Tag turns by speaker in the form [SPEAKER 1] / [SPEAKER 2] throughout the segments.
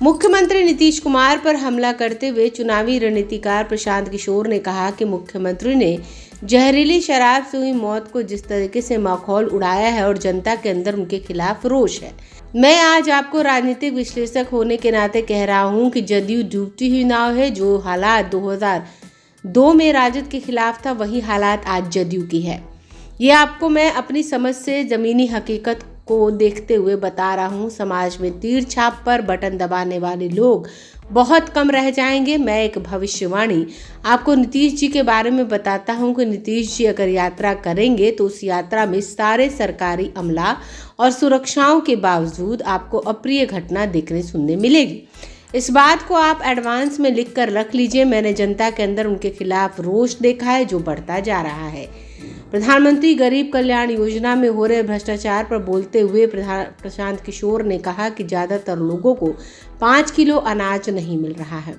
[SPEAKER 1] मुख्यमंत्री नीतीश कुमार पर हमला करते हुए चुनावी रणनीतिकार प्रशांत किशोर ने कहा कि मुख्यमंत्री ने जहरीली शराब से हुई मौत को जिस तरीके से माहौल उड़ाया है और जनता के अंदर उनके खिलाफ रोष है। मैं आज आपको राजनीतिक विश्लेषक होने के नाते कह रहा हूं कि जदयू डूबती हुई नाव है। जो हालात 2002 में राजद के खिलाफ था, वही हालात आज जदयू की है। ये आपको मैं अपनी समझ से जमीनी हकीकत को देखते हुए बता रहा हूँ। समाज में तीर छाप पर बटन दबाने वाले लोग बहुत कम रह जाएंगे। मैं एक भविष्यवाणी आपको नीतीश जी के बारे में बताता हूँ कि नीतीश जी अगर यात्रा करेंगे तो उस यात्रा में सारे सरकारी अमला और सुरक्षाओं के बावजूद आपको अप्रिय घटना देखने सुनने मिलेगी। इस बात को आप एडवांस में लिख कर रख लीजिए। मैंने जनता के अंदर उनके खिलाफ रोष देखा है जो बढ़ता जा रहा है। प्रधानमंत्री गरीब कल्याण योजना में हो रहे भ्रष्टाचार पर बोलते हुए प्रशांत किशोर ने कहा कि ज़्यादातर लोगों को 5 किलो अनाज नहीं मिल रहा है।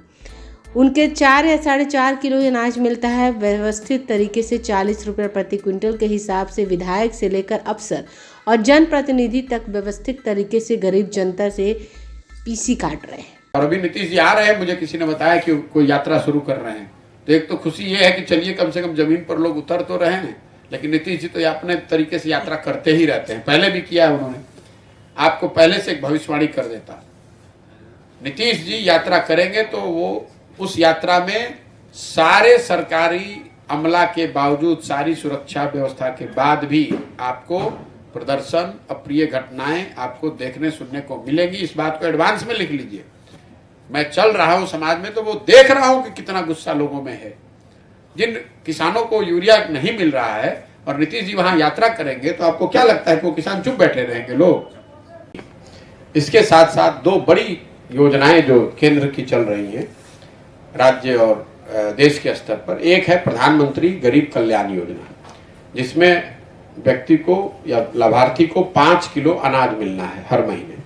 [SPEAKER 1] उनके 4 या 4.5 किलो अनाज मिलता है। व्यवस्थित तरीके से 40 रुपये प्रति क्विंटल के हिसाब से विधायक से लेकर अफसर और जनप्रतिनिधि तक व्यवस्थित तरीके से गरीब जनता से पीसी काट रहे हैं।
[SPEAKER 2] और अभी नीतीश जी आ रहे हैं, मुझे किसी ने बताया कि कोई यात्रा शुरू कर रहे हैं। तो एक तो खुशी ये है कि चलिए कम से कम जमीन पर लोग उतर तो रहे हैं, लेकिन नीतीश जी तो अपने तरीके से यात्रा करते ही रहते हैं। पहले भी किया है उन्होंने। आपको पहले से एक भविष्यवाणी कर देता, नीतीश जी यात्रा करेंगे तो वो उस यात्रा में सारे सरकारी अमला के बावजूद, सारी सुरक्षा व्यवस्था के बाद भी आपको प्रदर्शन, अप्रिय घटनाएं आपको देखने सुनने को मिलेंगी। इस बात को एडवांस में लिख लीजिए। मैं चल रहा हूं समाज में तो वो देख रहा हूं कि कितना गुस्सा लोगों में है। जिन किसानों को यूरिया नहीं मिल रहा है और नीतीश जी वहां यात्रा करेंगे तो आपको क्या लगता है कि वो किसान चुप बैठे रहेंगे लोग? इसके साथ साथ 2 बड़ी योजनाएं जो केंद्र की चल रही हैं राज्य और देश के स्तर पर, एक है प्रधानमंत्री गरीब कल्याण योजना, जिसमें व्यक्ति को या लाभार्थी को 5 किलो अनाज मिलना है हर महीने।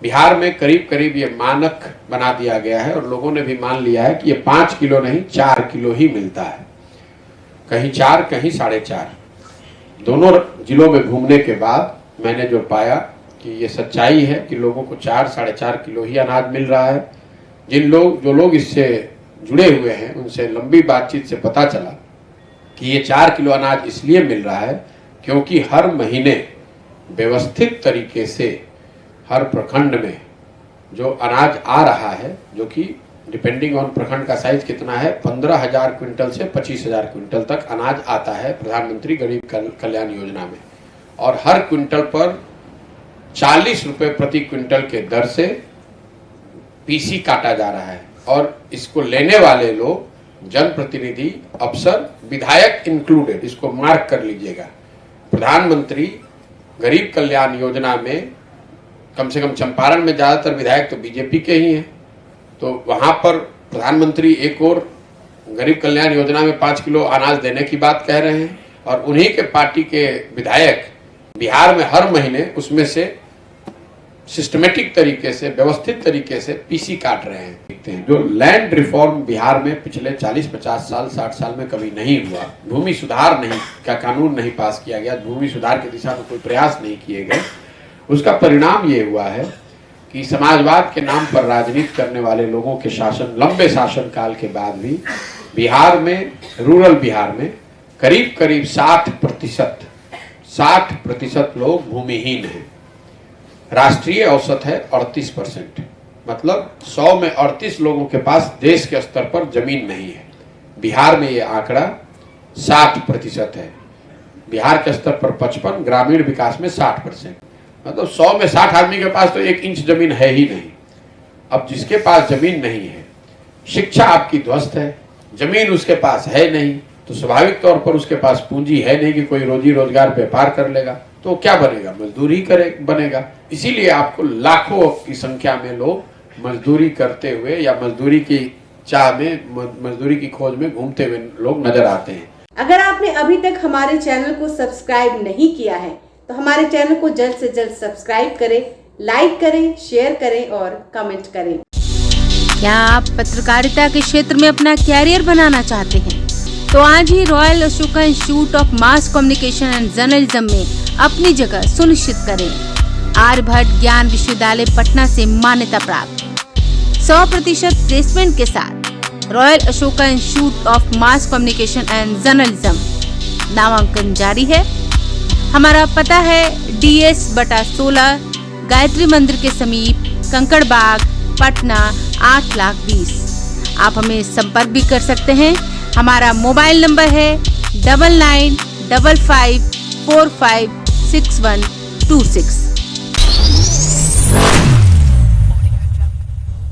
[SPEAKER 2] बिहार में करीब करीब ये मानक बना दिया गया है और लोगों ने भी मान लिया है कि ये 5 किलो नहीं 4 किलो ही मिलता है। कहीं 4 कहीं 4.5। दोनों जिलों में घूमने के बाद मैंने जो पाया कि ये सच्चाई है कि लोगों को 4-4.5 किलो ही अनाज मिल रहा है। जो लोग इससे जुड़े हुए हैं उनसे लंबी बातचीत से पता चला कि ये 4 किलो अनाज इसलिए मिल रहा है क्योंकि हर महीने व्यवस्थित तरीके से हर प्रखंड में जो अनाज आ रहा है, जो कि डिपेंडिंग ऑन प्रखंड का साइज कितना है, 15,000 क्विंटल से 25,000 क्विंटल तक अनाज आता है प्रधानमंत्री गरीब कल्याण योजना में। और हर क्विंटल पर 40 रुपये प्रति क्विंटल के दर से पीसी काटा जा रहा है। और इसको लेने वाले लोग जनप्रतिनिधि, अफसर, विधायक इंक्लूडेड, इसको मार्क कर लीजिएगा। प्रधानमंत्री गरीब कल्याण योजना में कम से कम चंपारण में ज़्यादातर विधायक तो बीजेपी के ही हैं, तो वहाँ पर प्रधानमंत्री एक और गरीब कल्याण योजना में 5 किलो अनाज देने की बात कह रहे हैं और उन्हीं के पार्टी के विधायक बिहार में हर महीने उसमें से सिस्टमेटिक तरीके से, व्यवस्थित तरीके से पीसी काट रहे हैं। देखते हैं जो लैंड रिफॉर्म बिहार में पिछले 40-50 साल, 60 साल में कभी नहीं हुआ। भूमि सुधार नहीं का कानून नहीं पास किया गया, भूमि सुधार की दिशा में कोई प्रयास नहीं किए गए। उसका परिणाम ये हुआ है कि समाजवाद के नाम पर राजनीति करने वाले लोगों के शासन, लंबे शासन काल के बाद भी बिहार में, रूरल बिहार में करीब करीब 60% लोग भूमिहीन हैं। राष्ट्रीय औसत है 38%, मतलब 100 में 38 लोगों के पास देश के स्तर पर जमीन नहीं है। बिहार में ये आंकड़ा 60% है। बिहार के स्तर पर 55, ग्रामीण विकास में 60%, मतलब 100 में 60 आदमी के पास तो 1 इंच जमीन है ही नहीं। अब जिसके पास जमीन नहीं है, शिक्षा आपकी ध्वस्त है, जमीन उसके पास है नहीं, तो स्वाभाविक तौर पर उसके पास पूंजी है नहीं कि कोई रोजी रोजगार व्यापार कर लेगा, तो क्या बनेगा? मजदूरी बनेगा। इसीलिए आपको लाखों की संख्या में लोग मजदूरी करते हुए या मजदूरी की चाह में, मजदूरी की खोज में घूमते हुए लोग नजर आते हैं।
[SPEAKER 1] अगर आपने अभी तक हमारे चैनल को सब्सक्राइब नहीं किया है तो हमारे चैनल को जल्द से जल्द सब्सक्राइब करें, लाइक करें, शेयर करें और कमेंट करें। क्या आप पत्रकारिता के क्षेत्र में अपना कैरियर बनाना चाहते हैं? तो आज ही royal Ashoka institute of mass communication and journalism में अपनी जगह सुनिश्चित करें। आर्यभट्ट ज्ञान विश्वविद्यालय पटना से मान्यता प्राप्त 100% प्लेसमेंट के साथ royal Ashoka institute of mass communication and journalism, नामांकन जारी है। हमारा पता है DS/16 गायत्री मंदिर के समीप, कंकड़ बाग, पटना 8,20,000। आप हमें संपर्क भी कर सकते हैं। हमारा मोबाइल नंबर है 9955456126।